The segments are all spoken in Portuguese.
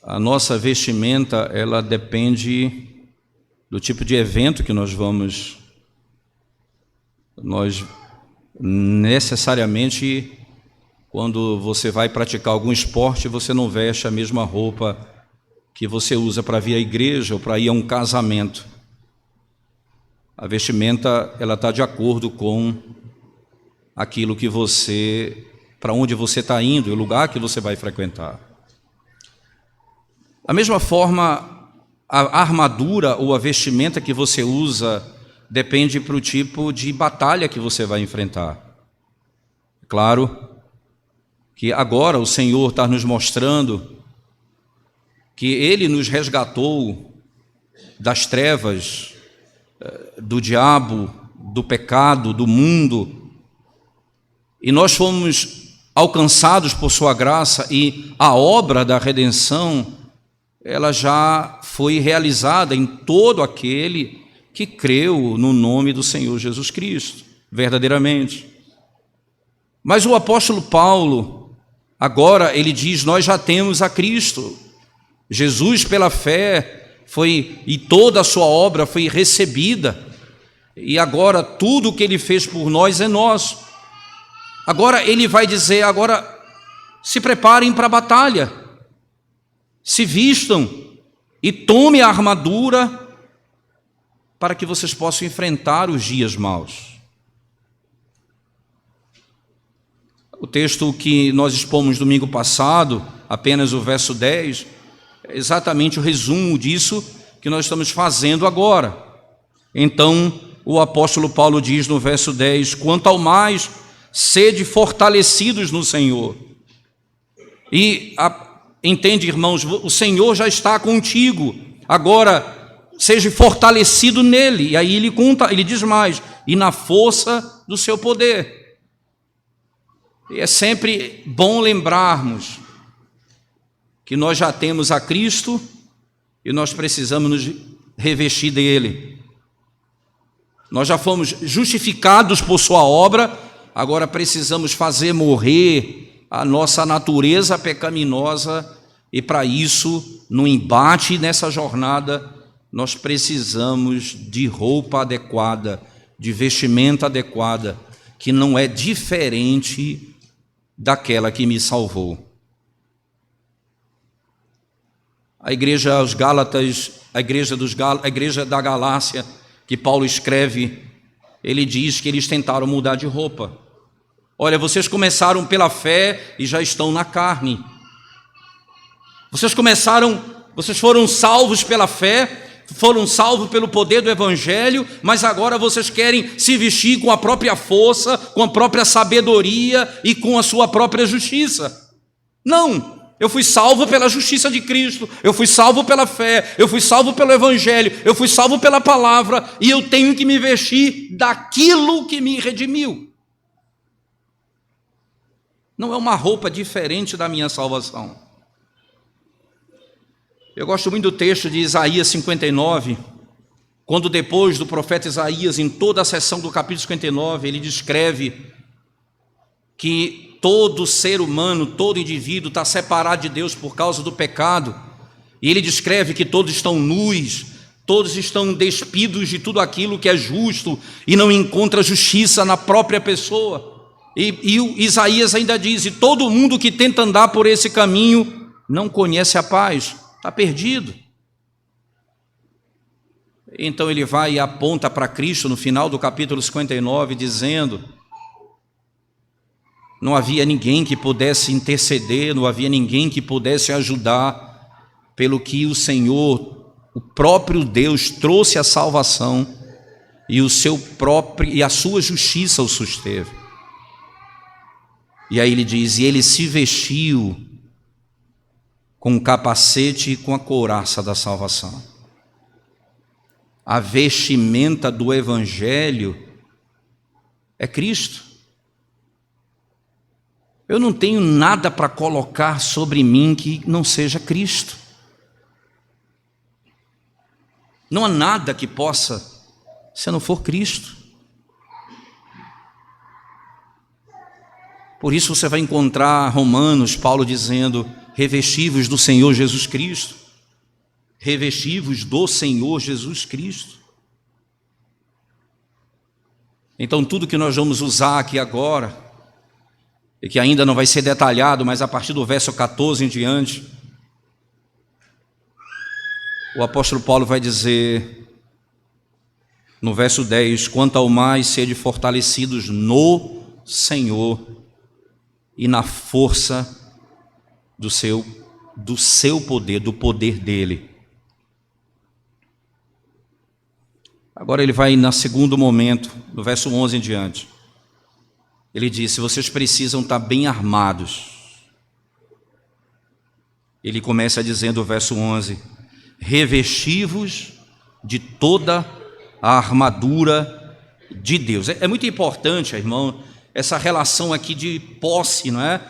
a nossa vestimenta, ela depende do tipo de evento que nós necessariamente, quando você vai praticar algum esporte, você não veste a mesma roupa que você usa para vir à igreja ou para ir a um casamento. A vestimenta, ela está de acordo com aquilo que para onde você está indo, o lugar que você vai frequentar. Da mesma forma, a armadura ou a vestimenta que você usa depende para o tipo de batalha que você vai enfrentar. Claro que agora o Senhor está nos mostrando que Ele nos resgatou das trevas, do diabo, do pecado, do mundo, e nós fomos alcançados por sua graça, e a obra da redenção, ela já foi realizada em todo aquele que creu no nome do Senhor Jesus Cristo, verdadeiramente. Mas o apóstolo Paulo, agora ele diz, nós já temos a Cristo. Jesus, pela fé, e toda a sua obra foi recebida, e agora tudo o que ele fez por nós é nosso. Agora ele vai dizer, agora se preparem para a batalha, se vistam e tomem a armadura para que vocês possam enfrentar os dias maus. O texto que nós expomos domingo passado, apenas o verso 10, é exatamente o resumo disso que nós estamos fazendo agora. Então, o apóstolo Paulo diz no verso 10, quanto ao mais, sede fortalecidos no Senhor. Entende, irmãos, o Senhor já está contigo, agora seja fortalecido nele. E aí ele diz mais, e na força do seu poder. E é sempre bom lembrarmos que nós já temos a Cristo e nós precisamos nos revestir dele. Nós já fomos justificados por sua obra, agora precisamos fazer morrer a nossa natureza pecaminosa, e para isso, no embate nessa jornada, nós precisamos de roupa adequada, de vestimenta adequada, que não é diferente daquela que me salvou. A igreja aos Gálatas, a igreja da Galácia, que Paulo escreve, ele diz que eles tentaram mudar de roupa. Olha, vocês começaram pela fé e já estão na carne. Vocês foram salvos pela fé, foram salvos pelo poder do Evangelho, mas agora vocês querem se vestir com a própria força, com a própria sabedoria e com a sua própria justiça. Não! Eu fui salvo pela justiça de Cristo, eu fui salvo pela fé, eu fui salvo pelo Evangelho, eu fui salvo pela palavra, e eu tenho que me vestir daquilo que me redimiu. Não é uma roupa diferente da minha salvação. Eu gosto muito do texto de Isaías 59, quando depois do profeta Isaías, em toda a seção do capítulo 59, ele descreve que todo ser humano, todo indivíduo está separado de Deus por causa do pecado, e ele descreve que todos estão nus, todos estão despidos de tudo aquilo que é justo, e não encontra justiça na própria pessoa. E Isaías ainda diz, e todo mundo que tenta andar por esse caminho não conhece a paz, está perdido. Então ele vai e aponta para Cristo no final do capítulo 59, dizendo, não havia ninguém que pudesse interceder, não havia ninguém que pudesse ajudar, pelo que o Senhor, o próprio Deus, trouxe a salvação, e a sua justiça o susteve. E aí ele diz, e ele se vestiu com o capacete e com a couraça da salvação. A vestimenta do Evangelho é Cristo. Eu não tenho nada para colocar sobre mim que não seja Cristo. Não há nada que possa, se não for Cristo. Por isso você vai encontrar Romanos, Paulo dizendo, Revestivos do Senhor Jesus Cristo. Revestivos do Senhor Jesus Cristo. Então tudo que nós vamos usar aqui agora, e que ainda não vai ser detalhado, mas a partir do verso 14 em diante, o apóstolo Paulo vai dizer, no verso 10, quanto ao mais sede fortalecidos no Senhor e na força do seu poder, do poder dele. Agora ele vai no segundo momento, no verso 11 em diante. Ele disse, vocês precisam estar bem armados. Ele começa dizendo, o verso 11, revestivos de toda a armadura de Deus. É muito importante, irmão, essa relação aqui de posse, não é?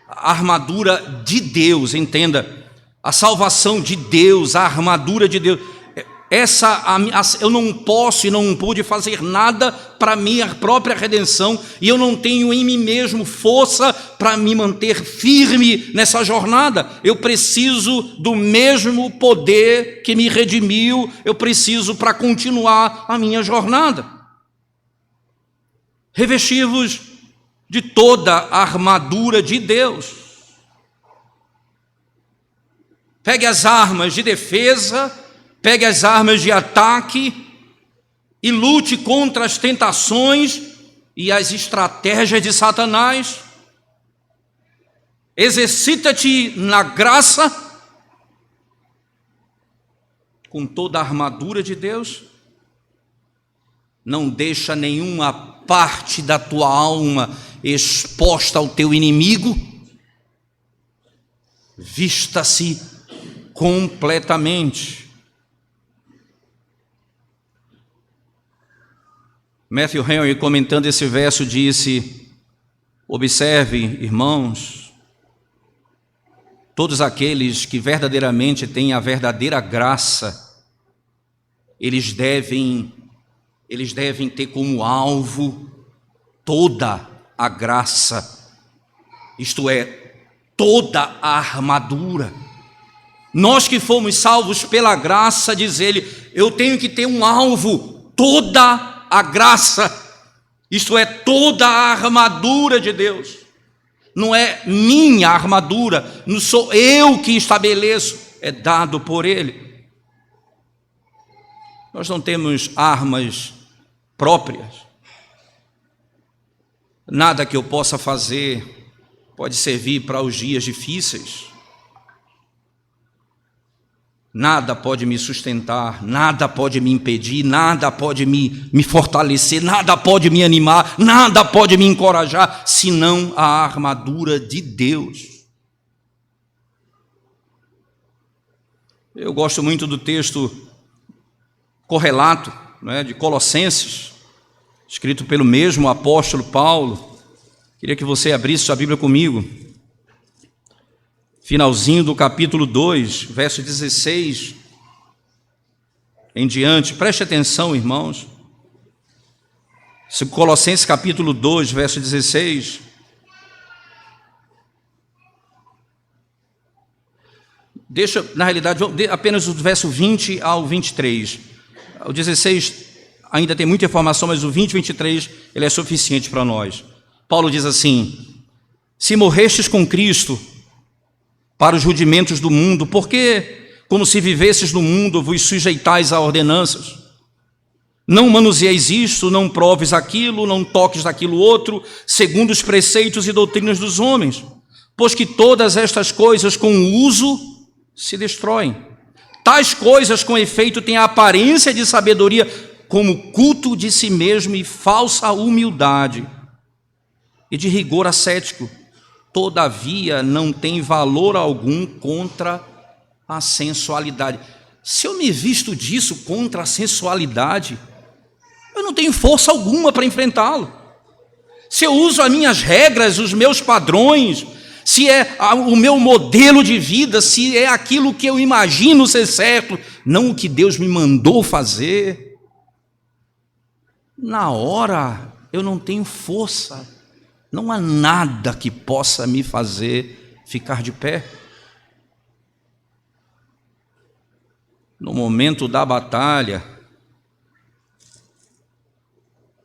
A armadura de Deus, entenda, a salvação de Deus, a armadura de Deus. Eu não posso e não pude fazer nada para minha própria redenção, e eu não tenho em mim mesmo força para me manter firme nessa jornada. Eu preciso do mesmo poder que me redimiu, eu preciso para continuar a minha jornada. Revestivos de toda a armadura de Deus. Pegue as armas de defesa, pegue as armas de ataque e lute contra as tentações e as estratégias de Satanás. Exercita-te na graça com toda a armadura de Deus. Não deixa nenhuma parte da tua alma exposta ao teu inimigo. Vista-se completamente. Matthew Henry, comentando esse verso, disse, observe, irmãos, todos aqueles que verdadeiramente têm a verdadeira graça, eles devem ter como alvo toda a graça, isto é, toda a armadura. Nós que fomos salvos pela graça, diz ele, eu tenho que ter um alvo, toda a graça, isto é, toda a armadura de Deus. Não é minha armadura, não sou eu que estabeleço, é dado por Ele. Nós não temos armas próprias. Nada que eu possa fazer pode servir para os dias difíceis. Nada pode me sustentar, nada pode me impedir, nada pode me fortalecer, nada pode me animar, nada pode me encorajar, senão a armadura de Deus. Eu gosto muito do texto correlato, né, de Colossenses, escrito pelo mesmo apóstolo Paulo. Queria que você abrisse sua Bíblia comigo. Finalzinho do capítulo 2, verso 16 em diante. Preste atenção, irmãos. Colossenses capítulo 2, verso 16. Deixa, na realidade, apenas o verso 20 ao 23. O 16 ainda tem muita informação, mas o 20 e 23 ele é suficiente para nós. Paulo diz assim, se morrestes com Cristo para os rudimentos do mundo, porque, como se vivesses no mundo, vos sujeitais a ordenanças. Não manuseis isto, não proves aquilo, não toques daquilo outro, segundo os preceitos e doutrinas dos homens, pois que todas estas coisas com o uso se destroem. Tais coisas, com efeito, têm a aparência de sabedoria, como culto de si mesmo e falsa humildade, e de rigor ascético. Todavia, não tem valor algum contra a sensualidade. Se eu me visto disso contra a sensualidade, eu não tenho força alguma para enfrentá-lo. Se eu uso as minhas regras, os meus padrões, se é o meu modelo de vida, se é aquilo que eu imagino ser certo, não o que Deus me mandou fazer, na hora eu não tenho força. Não há nada que possa me fazer ficar de pé. no momento da batalha,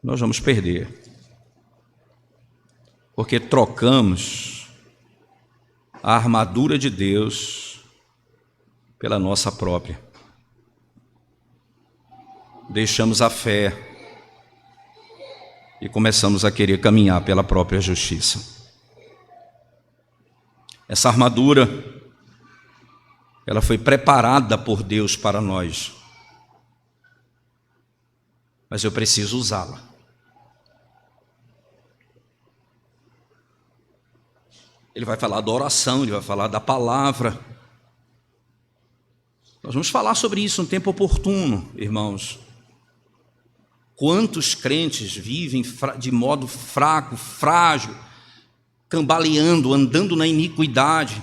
nós vamos perder. Porque trocamos a armadura de Deus pela nossa própria. Deixamos a fé e começamos a querer caminhar pela própria justiça. Essa armadura, ela foi preparada por Deus para nós, mas eu preciso usá-la. Ele vai falar da oração, ele vai falar da palavra. Nós vamos falar sobre isso no tempo oportuno, irmãos. Quantos crentes vivem de modo fraco, frágil, cambaleando, andando na iniquidade,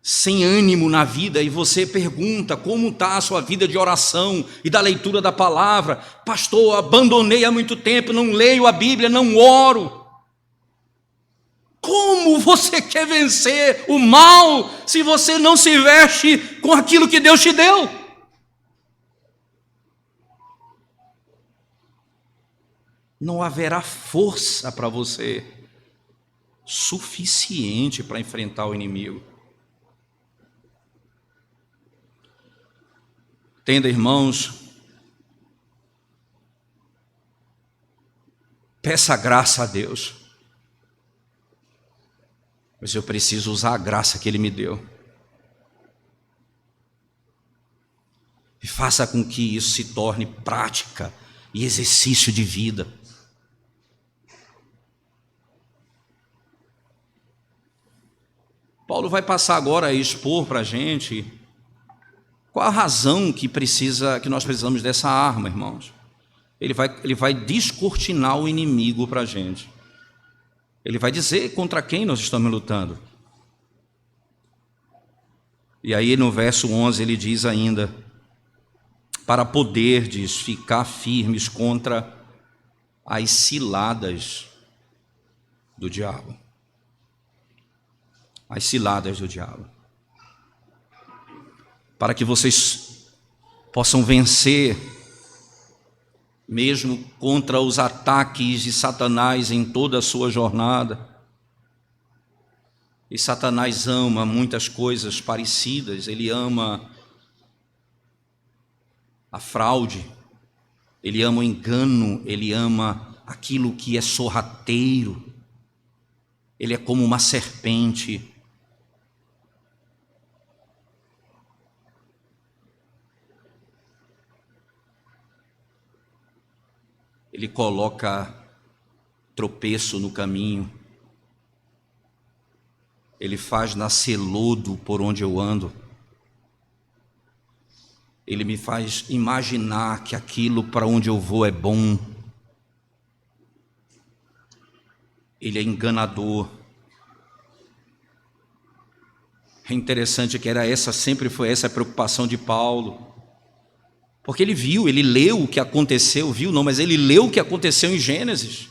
sem ânimo na vida, e você pergunta como está a sua vida de oração e da leitura da palavra. Pastor, abandonei há muito tempo, não leio a Bíblia, não oro. Como você quer vencer o mal se você não se veste com aquilo que Deus te deu? Não haverá força para você suficiente para enfrentar o inimigo. Entenda, irmãos, peça graça a Deus, mas eu preciso usar a graça que Ele me deu. E faça com que isso se torne prática e exercício de vida. Paulo vai passar agora a expor para a gente qual a razão que nós precisamos dessa arma, irmãos. Ele vai descortinar o inimigo para a gente. Ele vai dizer contra quem nós estamos lutando. E aí no verso 11 ele diz ainda: para poderdes ficar firmes contra as ciladas do diabo. As ciladas do diabo. Para que vocês possam vencer, mesmo contra os ataques de Satanás em toda a sua jornada. E Satanás ama muitas coisas parecidas. Ele ama a fraude, ele ama o engano, ele ama aquilo que é sorrateiro. Ele é como uma serpente. Ele coloca tropeço no caminho. Ele faz nascer lodo por onde eu ando. Ele me faz imaginar que aquilo para onde eu vou é bom. Ele é enganador. É interessante que sempre foi essa a preocupação de Paulo. Porque ele leu o que aconteceu, mas ele leu o que aconteceu em Gênesis.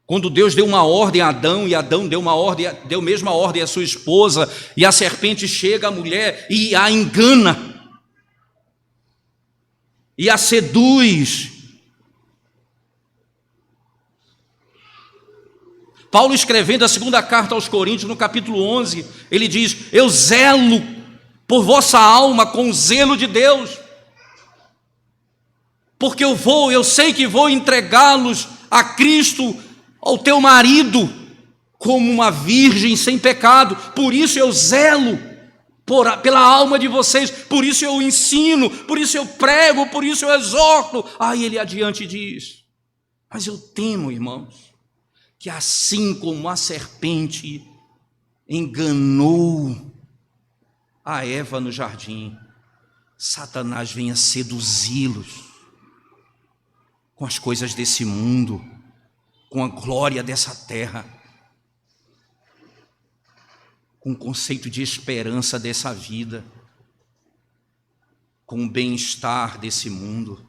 Quando Deus deu uma ordem a Adão, e Adão deu a mesma ordem à sua esposa, e a serpente chega à mulher e a engana, e a seduz. Paulo, escrevendo a segunda carta aos Coríntios, no capítulo 11, ele diz: eu zelo por vossa alma com o zelo de Deus, porque eu sei que vou entregá-los a Cristo, ao teu marido, como uma virgem sem pecado. Por isso eu zelo pela alma de vocês, por isso eu ensino, por isso eu prego, por isso eu exorto. Aí ele adiante diz: mas eu temo, irmãos, que assim como a serpente enganou a Eva no jardim, Satanás venha seduzi-los com as coisas desse mundo, com a glória dessa terra, com o conceito de esperança dessa vida, com o bem-estar desse mundo.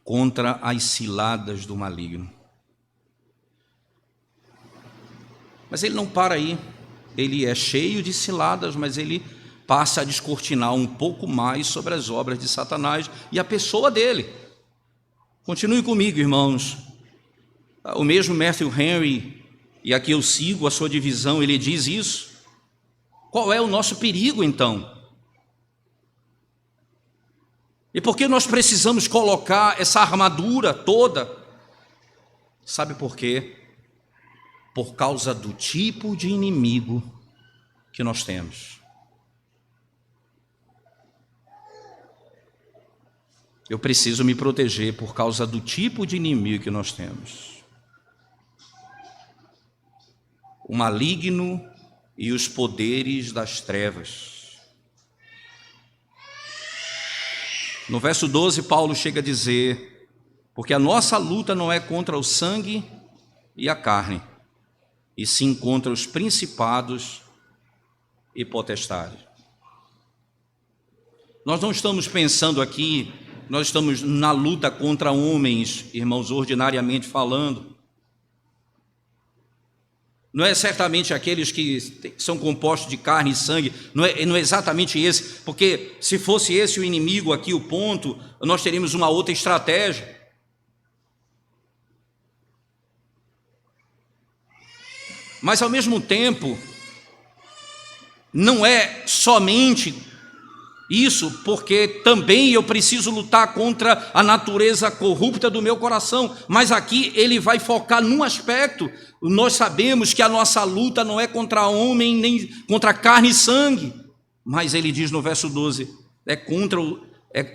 Contra as ciladas do maligno. Mas ele não para aí. ele é cheio de ciladas, mas ele passa a descortinar um pouco mais sobre as obras de Satanás e a pessoa dele. Continue comigo, irmãos. O mesmo Matthew Henry, e aqui eu sigo a sua divisão, ele diz isso. Qual é o nosso perigo, então? E por que nós precisamos colocar essa armadura toda? Sabe por quê? Por causa do tipo de inimigo que nós temos. Eu preciso me proteger por causa do tipo de inimigo que nós temos. O maligno e os poderes das trevas. No verso 12, Paulo chega a dizer: porque a nossa luta não é contra o sangue e a carne, e sim contra os principados e potestades. Nós não estamos pensando aqui, nós estamos na luta contra homens, irmãos, ordinariamente falando. Não é certamente aqueles que são compostos de carne e sangue, não é exatamente esse, porque se fosse esse o inimigo aqui, o ponto, nós teríamos uma outra estratégia. Mas ao mesmo tempo, não é somente isso, porque também eu preciso lutar contra a natureza corrupta do meu coração, mas aqui ele vai focar num aspecto. Nós sabemos que a nossa luta não é contra homem, nem contra carne e sangue, mas ele diz no verso 12,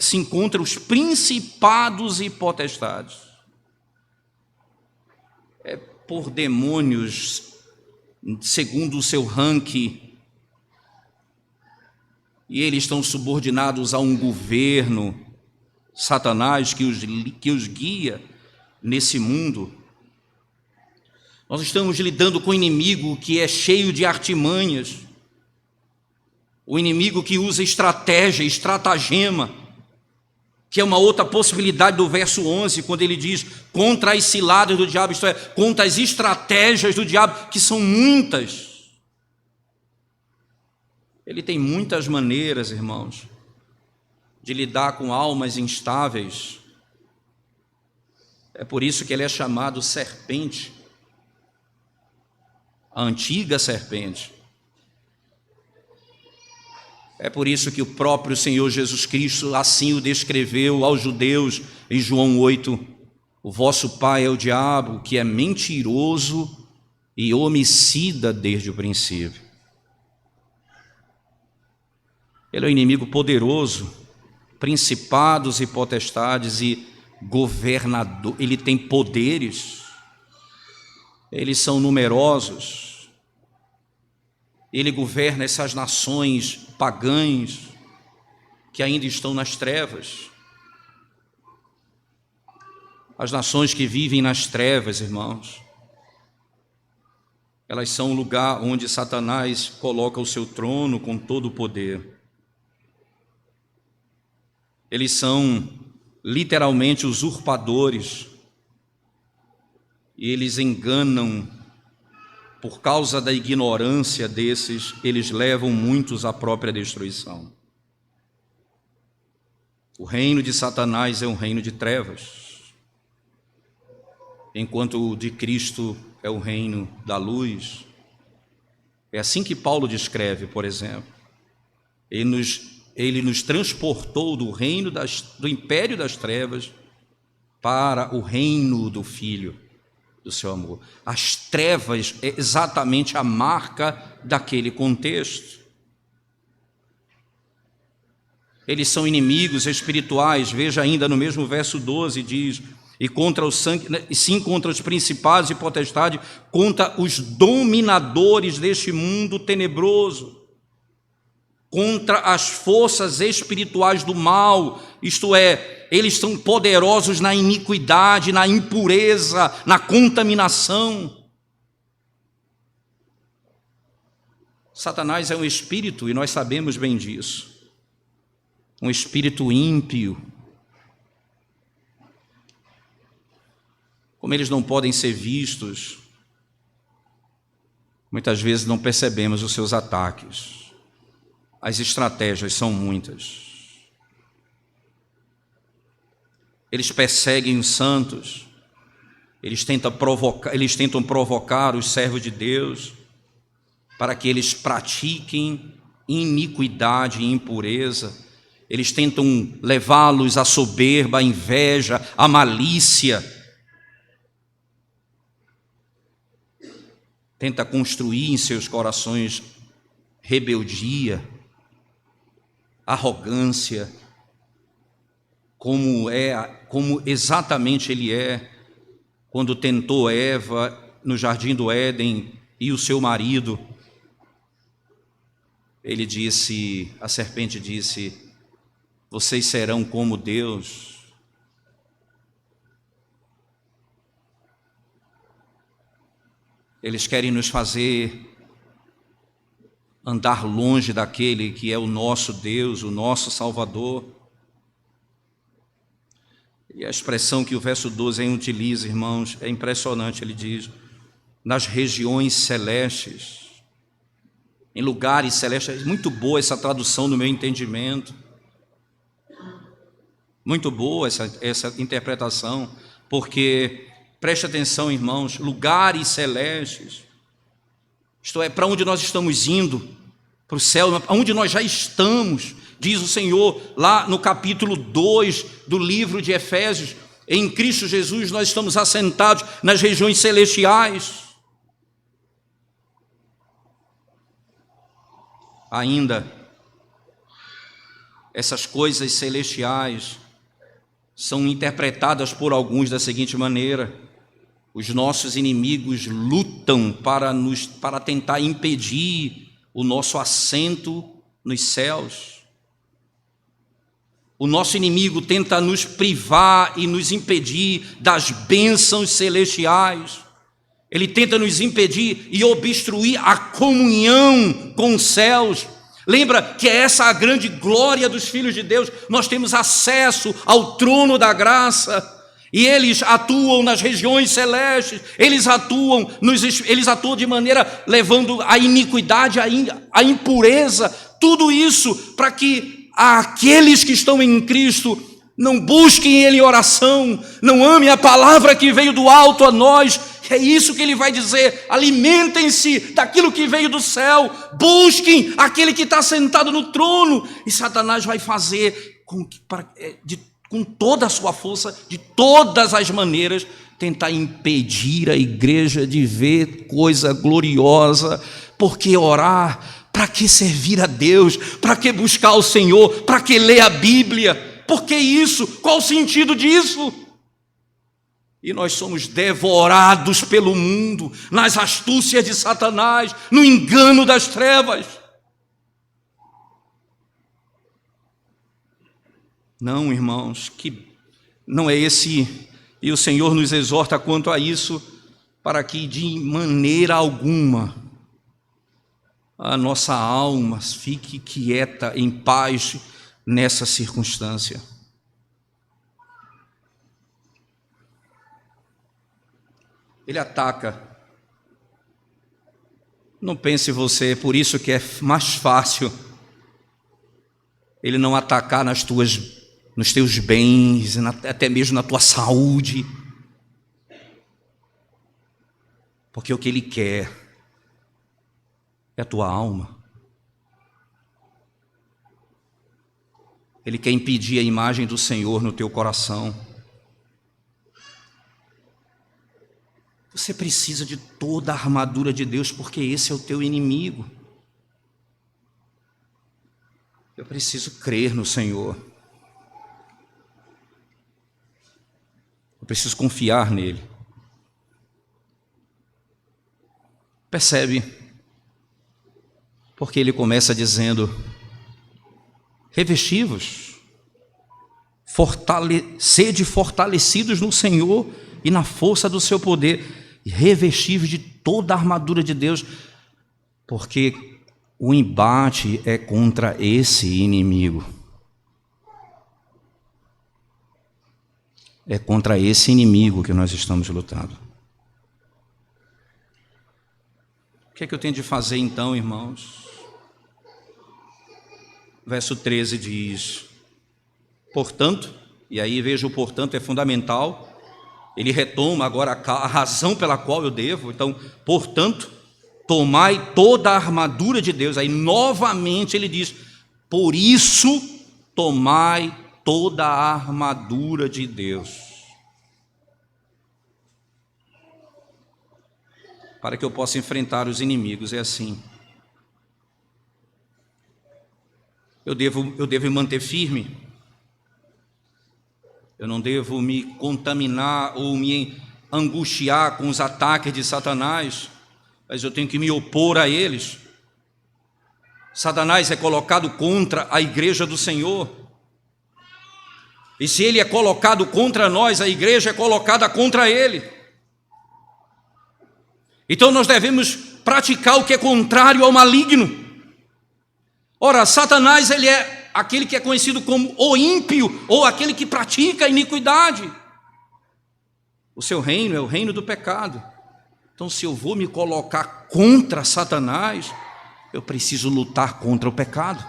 se encontra os principados e potestades. É por demônios, segundo o seu ranking, e eles estão subordinados a um governo, Satanás, que os guia nesse mundo. Nós estamos lidando com um inimigo que é cheio de artimanhas, o inimigo que usa estratégia, estratagema, que é uma outra possibilidade do verso 11, quando ele diz contra as ciladas do diabo, isto é, contra as estratégias do diabo, que são muitas. Ele tem muitas maneiras, irmãos, de lidar com almas instáveis. É por isso que ele é chamado serpente, a antiga serpente. É por isso que o próprio Senhor Jesus Cristo assim o descreveu aos judeus em João 8. O vosso pai é o diabo, que é mentiroso e homicida desde o princípio. Ele é um inimigo poderoso, principados e potestades e governador. Ele tem poderes, eles são numerosos. Ele governa essas nações pagãs que ainda estão nas trevas. As nações que vivem nas trevas, irmãos, elas são o lugar onde Satanás coloca o seu trono com todo o poder. Eles são literalmente usurpadores, e eles enganam. Por causa da ignorância desses, eles levam muitos à própria destruição. O reino de Satanás é um reino de trevas, enquanto o de Cristo é o reino da luz. É assim que Paulo descreve, por exemplo. Ele nos transportou do reino do império das trevas para o reino do Filho do seu amor. As trevas é exatamente a marca daquele contexto. Eles são inimigos espirituais. Veja ainda no mesmo verso 12, diz: e contra o sangue, sim, contra os principados e potestades, contra os dominadores deste mundo tenebroso, contra as forças espirituais do mal, isto é, eles são poderosos na iniquidade, na impureza, na contaminação. Satanás é um espírito, e nós sabemos bem disso, um espírito ímpio. Como eles não podem ser vistos, Muitas vezes não percebemos os seus ataques. As estratégias são muitas. Eles perseguem os santos, eles tentam provocar os servos de Deus para que eles pratiquem iniquidade e impureza. Eles tentam levá-los à soberba, à inveja, à malícia. Tenta construir em seus corações rebeldia, arrogância, como exatamente ele é quando tentou Eva no jardim do Éden e o seu marido. A serpente disse: vocês serão como Deus. Eles querem nos fazer andar longe daquele que é o nosso Deus, o nosso Salvador. E a expressão que o verso 12 aí utiliza, irmãos, é impressionante. Ele diz: nas regiões celestes, em lugares celestes. Muito boa essa tradução no meu entendimento. Muito boa essa interpretação, porque, preste atenção, irmãos, lugares celestes, isto é, para onde nós estamos indo, para o céu, onde nós já estamos, diz o Senhor lá no capítulo 2 do livro de Efésios: em Cristo Jesus nós estamos assentados nas regiões celestiais. Ainda, essas coisas celestiais são interpretadas por alguns da seguinte maneira: os nossos inimigos lutam para tentar impedir o nosso assento nos céus. O nosso inimigo tenta nos privar e nos impedir das bênçãos celestiais. Ele tenta nos impedir e obstruir a comunhão com os céus. Lembra que é essa a grande glória dos filhos de Deus. Nós temos acesso ao trono da graça. E eles atuam nas regiões celestes. Eles atuam de maneira levando a iniquidade, a impureza. Tudo isso para que aqueles que estão em Cristo não busquem Ele em oração, não amem a palavra que veio do alto a nós. É isso que Ele vai dizer: alimentem-se daquilo que veio do céu, busquem aquele que está sentado no trono. E Satanás vai fazer com toda a sua força, de todas as maneiras, tentar impedir a igreja de ver coisa gloriosa. Porque orar? Para que servir a Deus? Para que buscar o Senhor? Para que ler a Bíblia? Por que isso? Qual o sentido disso? E nós somos devorados pelo mundo, nas astúcias de Satanás, no engano das trevas. Não, irmãos, que não é esse, e o Senhor nos exorta quanto a isso, para que de maneira alguma a nossa alma fique quieta, em paz, nessa circunstância. Ele ataca. Não pense você, por isso que é mais fácil ele não atacar nos teus bens, até mesmo na tua saúde. Porque o que ele quer é a tua alma. Ele quer impedir a imagem do Senhor no teu coração. Você precisa de toda a armadura de Deus, porque esse é o teu inimigo. Eu preciso crer no Senhor. Eu preciso confiar nele. Percebe? Porque ele começa dizendo: revesti-vos, sede fortalecidos no Senhor e na força do seu poder, e revesti-vos de toda a armadura de Deus, porque o embate é contra esse inimigo. É contra esse inimigo que nós estamos lutando. que é que eu tenho de fazer então, irmãos? Verso 13 diz: portanto, e aí veja, o portanto é fundamental, ele retoma agora a razão pela qual eu devo. Então, portanto, tomai toda a armadura de Deus. Aí novamente ele diz: por isso tomai toda a armadura de Deus, para que eu possa enfrentar os inimigos. É assim. Eu devo me manter firme. Eu não devo me contaminar ou me angustiar com os ataques de Satanás, mas eu tenho que me opor a eles. Satanás é colocado contra a igreja do Senhor. E se ele é colocado contra nós, a igreja é colocada contra ele. Então nós devemos praticar o que é contrário ao maligno. Ora, Satanás, ele é aquele que é conhecido como o ímpio, ou aquele que pratica a iniquidade. O seu reino é o reino do pecado. Então, se eu vou me colocar contra Satanás, eu preciso lutar contra o pecado.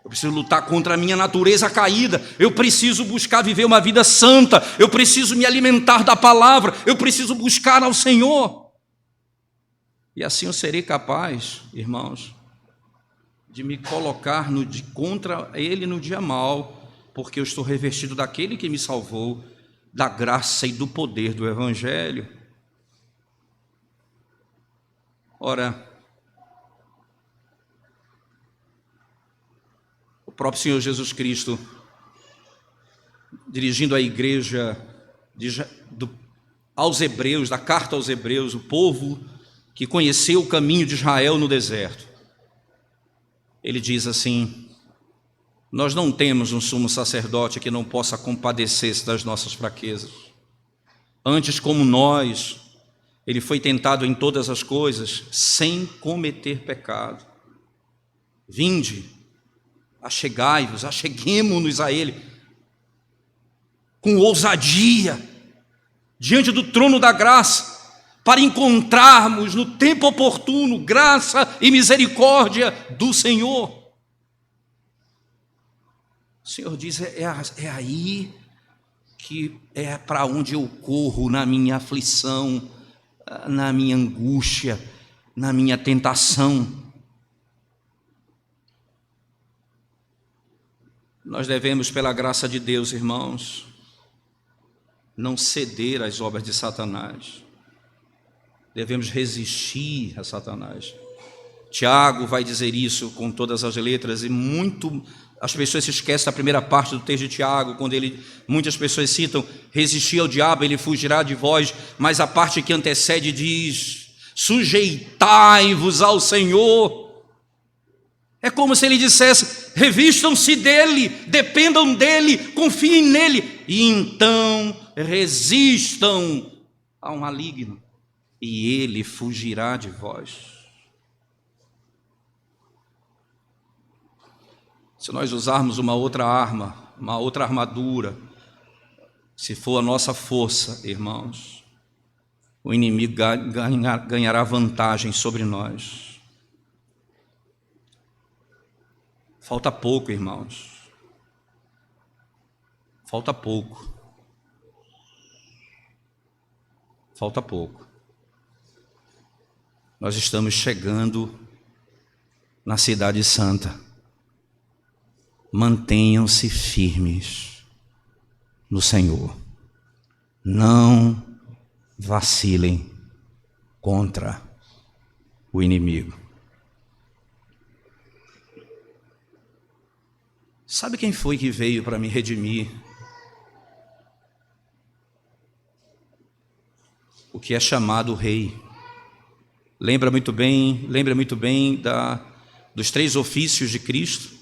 Eu preciso lutar contra a minha natureza caída. Eu preciso buscar viver uma vida santa. Eu preciso me alimentar da palavra. Eu preciso buscar ao Senhor. E assim eu serei capaz, irmãos, de me colocar contra Ele no dia mau, porque eu estou revestido daquele que me salvou, da graça e do poder do Evangelho. Ora, o próprio Senhor Jesus Cristo, dirigindo a igreja aos Hebreus, da carta aos Hebreus, o povo que conheceu o caminho de Israel no deserto, ele diz assim: nós não temos um sumo sacerdote que não possa compadecer-se das nossas fraquezas. Antes, como nós, ele foi tentado em todas as coisas, sem cometer pecado. Vinde, achegai-vos, acheguemo-nos a ele, com ousadia, diante do trono da graça, para encontrarmos no tempo oportuno graça e misericórdia do Senhor. O Senhor diz: é aí que é para onde eu corro na minha aflição, na minha angústia, na minha tentação. Nós devemos, pela graça de Deus, irmãos, não ceder às obras de Satanás. Devemos resistir a Satanás. Tiago vai dizer isso com todas as letras, e as pessoas se esquecem da primeira parte do texto de Tiago, quando muitas pessoas citam: resistir ao diabo, ele fugirá de vós, mas a parte que antecede diz: sujeitai-vos ao Senhor. É como se ele dissesse: revistam-se dele, dependam dele, confiem nele, e então resistam ao maligno, e ele fugirá de vós. Se nós usarmos uma outra arma, uma outra armadura, se for a nossa força, irmãos, o inimigo ganhará vantagem sobre nós. Falta pouco, irmãos. Falta pouco. Falta pouco. Nós estamos chegando na Cidade Santa. Mantenham-se firmes no Senhor. Não vacilem contra o inimigo. Sabe quem foi que veio para me redimir? O que é chamado rei. Lembra muito bem dos 3 ofícios de Cristo: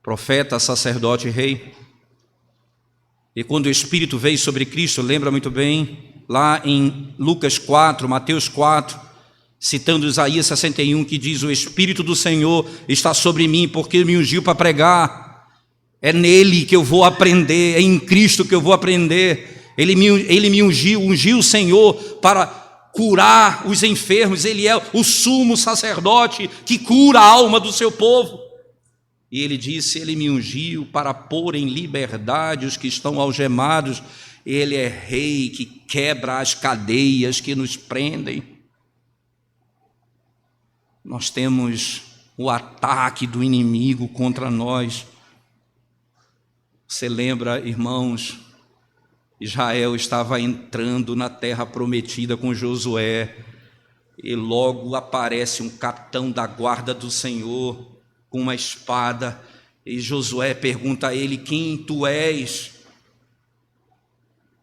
profeta, sacerdote e rei. E quando o Espírito veio sobre Cristo, lembra muito bem, lá em Lucas 4, Mateus 4, citando Isaías 61, que diz: o Espírito do Senhor está sobre mim, porque me ungiu para pregar. É nele que eu vou aprender, é em Cristo que eu vou aprender. Ele me ungiu o Senhor para curar os enfermos, ele é o sumo sacerdote que cura a alma do seu povo. E ele disse: ele me ungiu para pôr em liberdade os que estão algemados. Ele é rei que quebra as cadeias que nos prendem. Nós temos o ataque do inimigo contra nós. Você lembra, irmãos, Israel estava entrando na terra prometida com Josué, e logo aparece um capitão da guarda do Senhor com uma espada, e Josué pergunta a ele: quem tu és?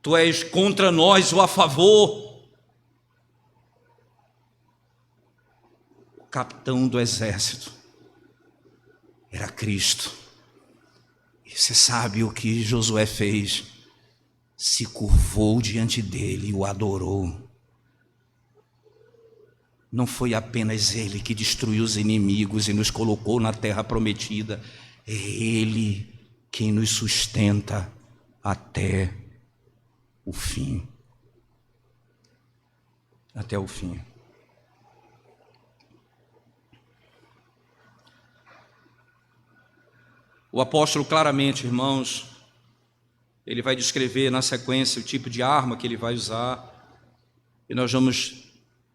Tu és contra nós ou a favor? O capitão do exército era Cristo. E você sabe o que Josué fez? Se curvou diante dele e o adorou. Não foi apenas ele que destruiu os inimigos e nos colocou na terra prometida, é ele quem nos sustenta até o fim. Até o fim. O apóstolo claramente, irmãos, ele vai descrever na sequência o tipo de arma que ele vai usar, e nós vamos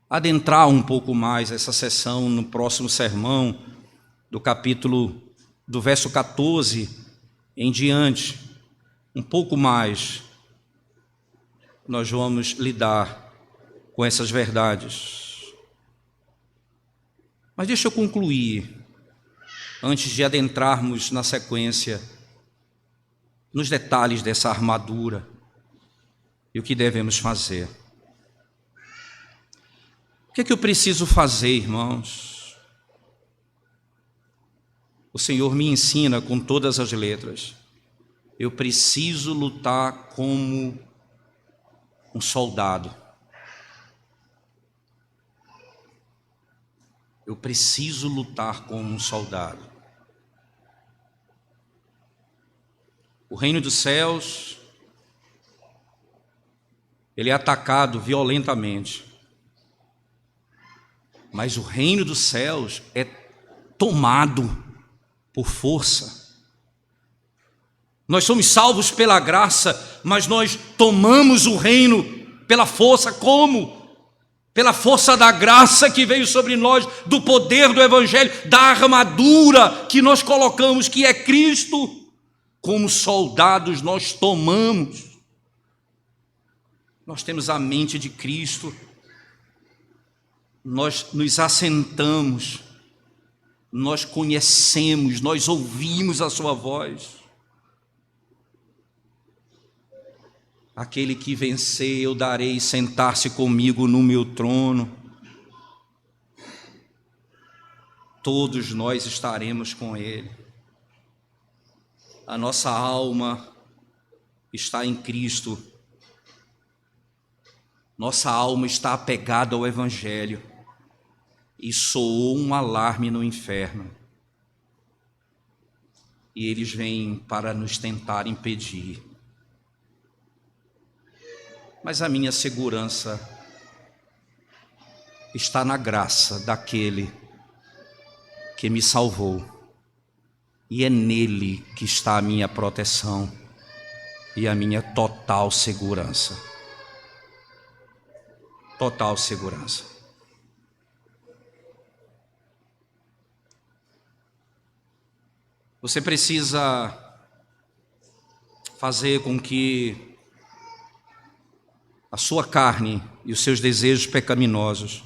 adentrar um pouco mais essa sessão no próximo sermão, do verso 14 em diante, um pouco mais, nós vamos lidar com essas verdades. Mas deixa eu concluir, antes de adentrarmos na sequência, nos detalhes dessa armadura e o que devemos fazer. O que é que eu preciso fazer, irmãos? O Senhor me ensina com todas as letras. Eu preciso lutar como um soldado. Eu preciso lutar como um soldado. O reino dos céus, ele é atacado violentamente. Mas o reino dos céus é tomado por força. Nós somos salvos pela graça, mas nós tomamos o reino pela força. Como? Pela força da graça que veio sobre nós, do poder do evangelho, da armadura que nós colocamos, que é Cristo. Como soldados nós tomamos. Nós temos a mente de Cristo. Nós nos assentamos, nós conhecemos, nós ouvimos a sua voz. Aquele que vencer, eu darei sentar-se comigo no meu trono. Todos nós estaremos com ele. A nossa alma está em Cristo. Nossa alma está apegada ao evangelho. E soou um alarme no inferno. E eles vêm para nos tentar impedir. Mas a minha segurança está na graça daquele que me salvou. E é nele que está a minha proteção e a minha total segurança. Total segurança. Você precisa fazer com que a sua carne e os seus desejos pecaminosos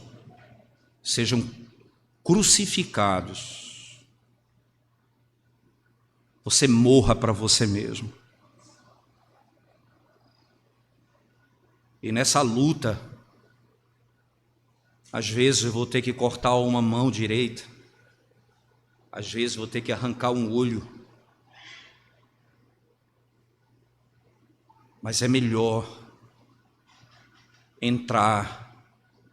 sejam crucificados. Você morra para você mesmo. E nessa luta, às vezes eu vou ter que cortar uma mão direita. Às vezes vou ter que arrancar um olho. Mas é melhor entrar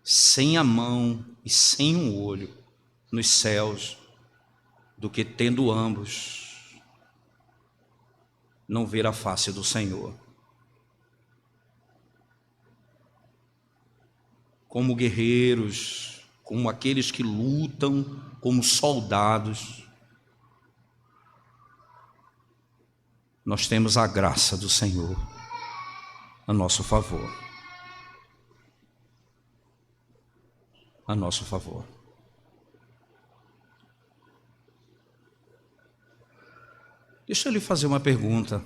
sem a mão e sem um olho nos céus do que tendo ambos não ver a face do Senhor. como guerreiros, como aqueles que lutam, como soldados. Nós temos a graça do Senhor a nosso favor. A nosso favor. Deixa eu lhe fazer uma pergunta.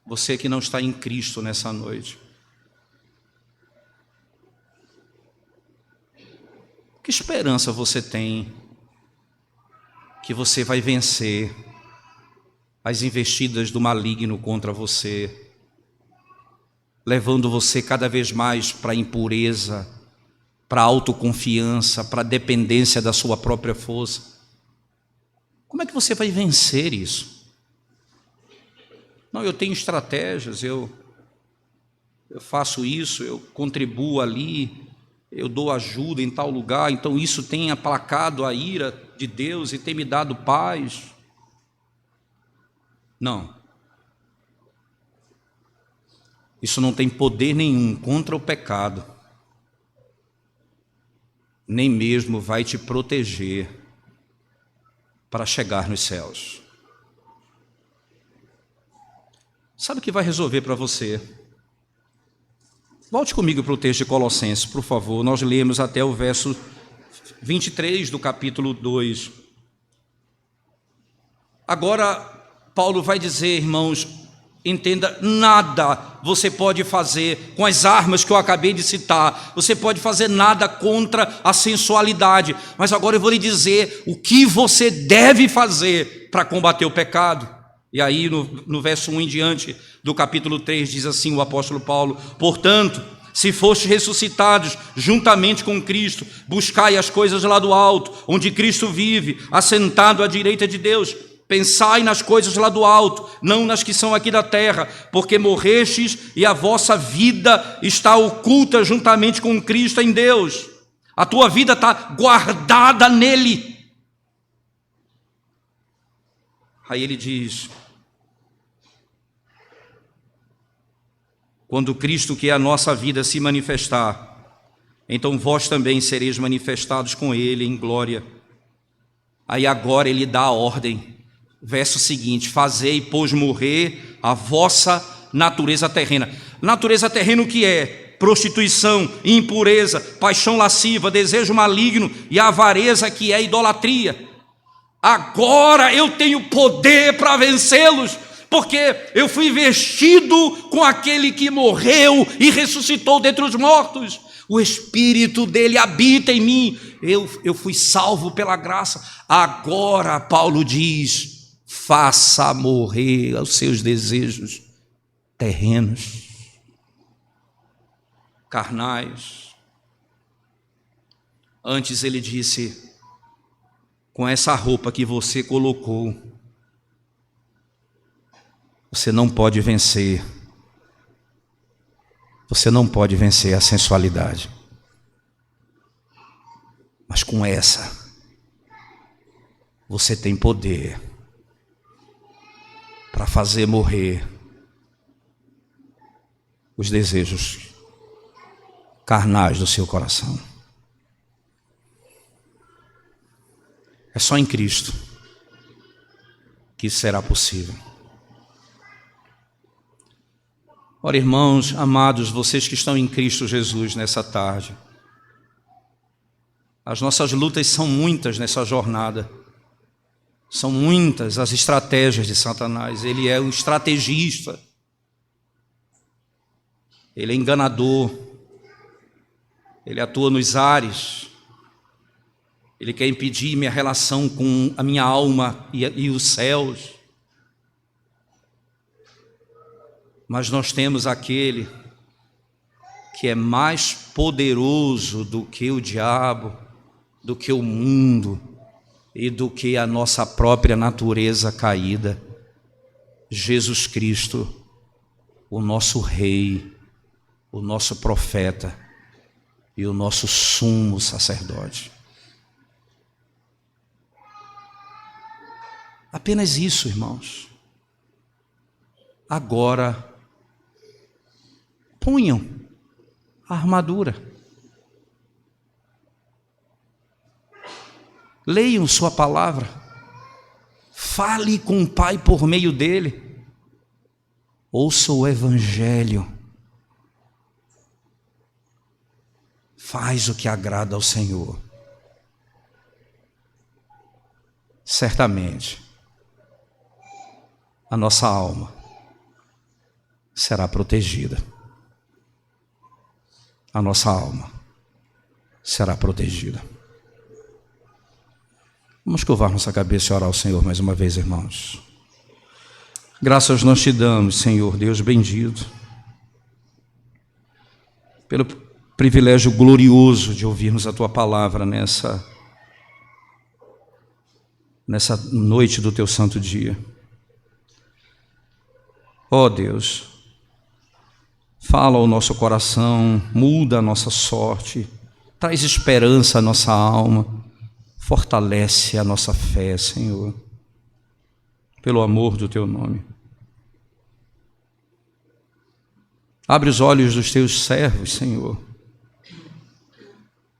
Você que não está em Cristo nessa noite. Que esperança você tem que você vai vencer as investidas do maligno contra você, levando você cada vez mais para a impureza, para a autoconfiança, para a dependência da sua própria força? Como é que você vai vencer isso? Não, eu tenho estratégias, eu faço isso, eu contribuo ali, eu dou ajuda em tal lugar, então isso tem aplacado a ira de Deus e tem me dado paz. Não. Isso não tem poder nenhum contra o pecado, nem mesmo vai te proteger para chegar nos céus. Sabe o que vai resolver para você? Volte comigo para o texto de Colossenses, por favor. Nós lemos até o verso 23 do capítulo 2. Agora, Paulo vai dizer, irmãos, entenda, nada você pode fazer com as armas que eu acabei de citar. Você pode fazer nada contra a sensualidade. Mas agora eu vou lhe dizer o que você deve fazer para combater o pecado. E aí no verso 1 em diante do capítulo 3 diz assim o apóstolo Paulo: portanto, se fostes ressuscitados juntamente com Cristo, buscai as coisas lá do alto, onde Cristo vive, assentado à direita de Deus. Pensai nas coisas lá do alto, não nas que são aqui da terra, porque morrestes e a vossa vida está oculta juntamente com Cristo em Deus. A tua vida está guardada nele. Aí ele diz: quando Cristo, que é a nossa vida, se manifestar, então vós também sereis manifestados com ele em glória. Aí agora ele dá a ordem. Verso seguinte: fazei, pois, morrer a vossa natureza terrena. Natureza terrena o que é? Prostituição, impureza, paixão lasciva, desejo maligno e avareza, que é idolatria. Agora eu tenho poder para vencê-los, porque eu fui vestido com aquele que morreu e ressuscitou dentre os mortos. O Espírito dele habita em mim. Eu fui salvo pela graça. Agora, Paulo diz, faça morrer os seus desejos terrenos, carnais. Antes ele disse: com essa roupa que você colocou, você não pode vencer. Você não pode vencer a sensualidade. Mas com essa, você tem poder para fazer morrer os desejos carnais do seu coração. É só em Cristo que isso será possível. Ora, irmãos amados, vocês que estão em Cristo Jesus nessa tarde, as nossas lutas são muitas nessa jornada. São muitas as estratégias de Satanás. Ele é um estrategista. Ele é enganador. Ele atua nos ares. Ele quer impedir minha relação com a minha alma e os céus. Mas nós temos aquele que é mais poderoso do que o diabo, do que o mundo e do que a nossa própria natureza caída. Jesus Cristo, o nosso Rei, o nosso profeta e o nosso sumo sacerdote. Apenas isso, irmãos. Agora, ponham a armadura. Leiam sua palavra. Fale com o Pai por meio dele. Ouça o Evangelho. Faz o que agrada ao Senhor. Certamente, a nossa alma será protegida. A nossa alma será protegida. Vamos curvar nossa cabeça e orar ao Senhor mais uma vez, irmãos. Graças nós te damos, Senhor, Deus bendito, pelo privilégio glorioso de ouvirmos a Tua palavra nessa noite do Teu santo dia. Ó Deus, fala ao nosso coração, muda a nossa sorte, traz esperança à nossa alma, fortalece a nossa fé, Senhor, pelo amor do Teu nome. Abre os olhos dos Teus servos, Senhor,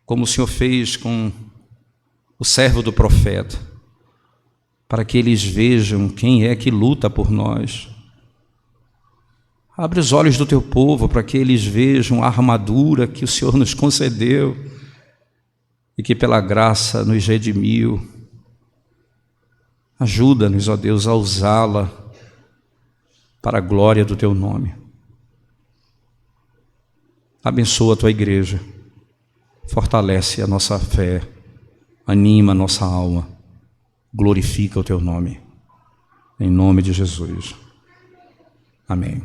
como o Senhor fez com o servo do profeta, para que eles vejam quem é que luta por nós. Abre os olhos do Teu povo para que eles vejam a armadura que o Senhor nos concedeu e que pela graça nos redimiu. Ajuda-nos, ó Deus, a usá-la para a glória do Teu nome. Abençoa a Tua igreja, fortalece a nossa fé, anima a nossa alma, glorifica o Teu nome. Em nome de Jesus. Amém.